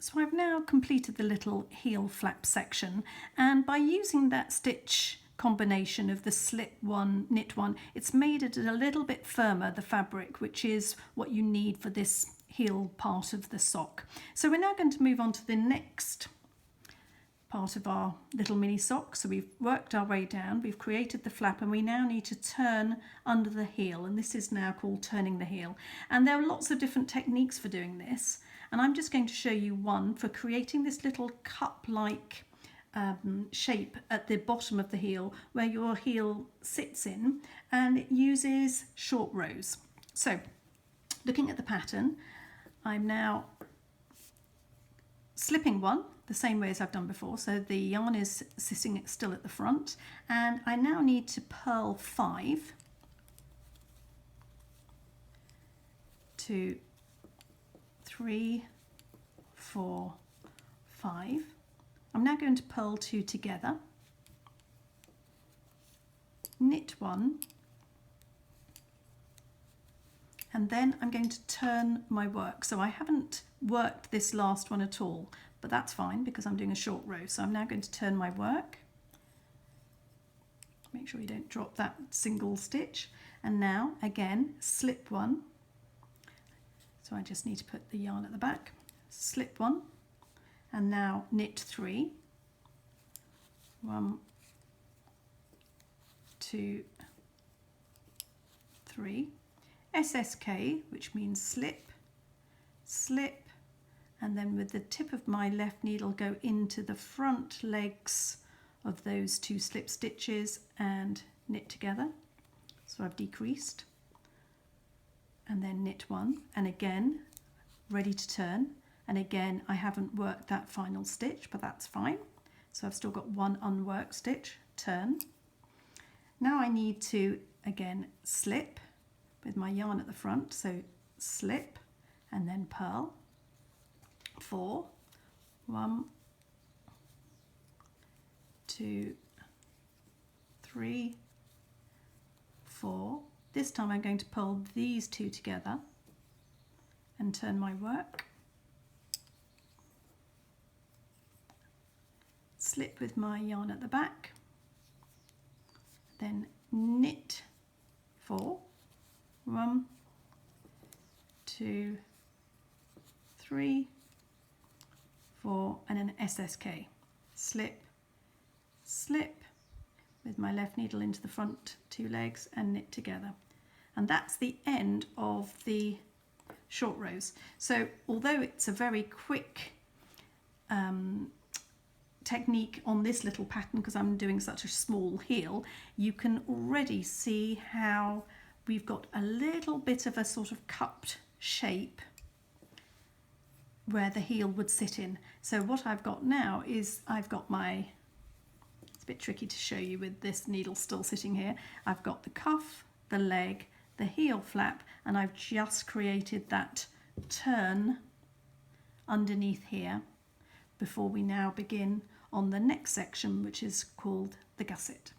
So I've now completed the little heel flap section, and by using that stitch combination of the slip one, knit one, it's made it a little bit firmer, the fabric, which is what you need for this heel part of the sock. So we're now going to move on to the next part of our little mini sock. So we've worked our way down, we've created the flap, and we now need to turn under the heel, and this is now called turning the heel. And there are lots of different techniques for doing this, and I'm just going to show you one for creating this little cup-like shape at the bottom of the heel where your heel sits in, and it uses short rows. So looking at the pattern, I'm now slipping one the same way as I've done before, so the yarn is sitting still at the front, and I now need to purl 5 to 3, 4, 5. I'm now going to purl 2 together, knit 1, and then I'm going to turn my work. So I haven't worked this last one at all, but that's fine because I'm doing a short row. So I'm now going to turn my work. Make sure you don't drop that single stitch. And now again, slip 1. So I just need to put the yarn at the back, slip 1, and now knit 3. 1, 2, 3. SSK, which means slip, slip, and then with the tip of my left needle go into the front legs of those 2 slip stitches and knit together. So I've decreased, and then knit 1, and again ready to turn, and again I haven't worked that final stitch, but that's fine. So I've still got 1 unworked stitch, turn. Now I need to again slip with my yarn at the front, so slip and then purl 4, 1, 2, 3, 4. This time I'm going to purl these 2 together and turn my work, slip with my yarn at the back, then knit 4, 1, 2, 3, 4, and an SSK, slip, slip with my left needle into the front 2 legs and knit together. And that's the end of the short rows. So although it's a very quick technique on this little pattern because I'm doing such a small heel, you can already see how we've got a little bit of a sort of cupped shape where the heel would sit in. So what I've got now is I've got my, it's a bit tricky to show you with this needle still sitting here, I've got the cuff, the leg, the heel flap, and I've just created that turn underneath here before we now begin on the next section, which is called the gusset.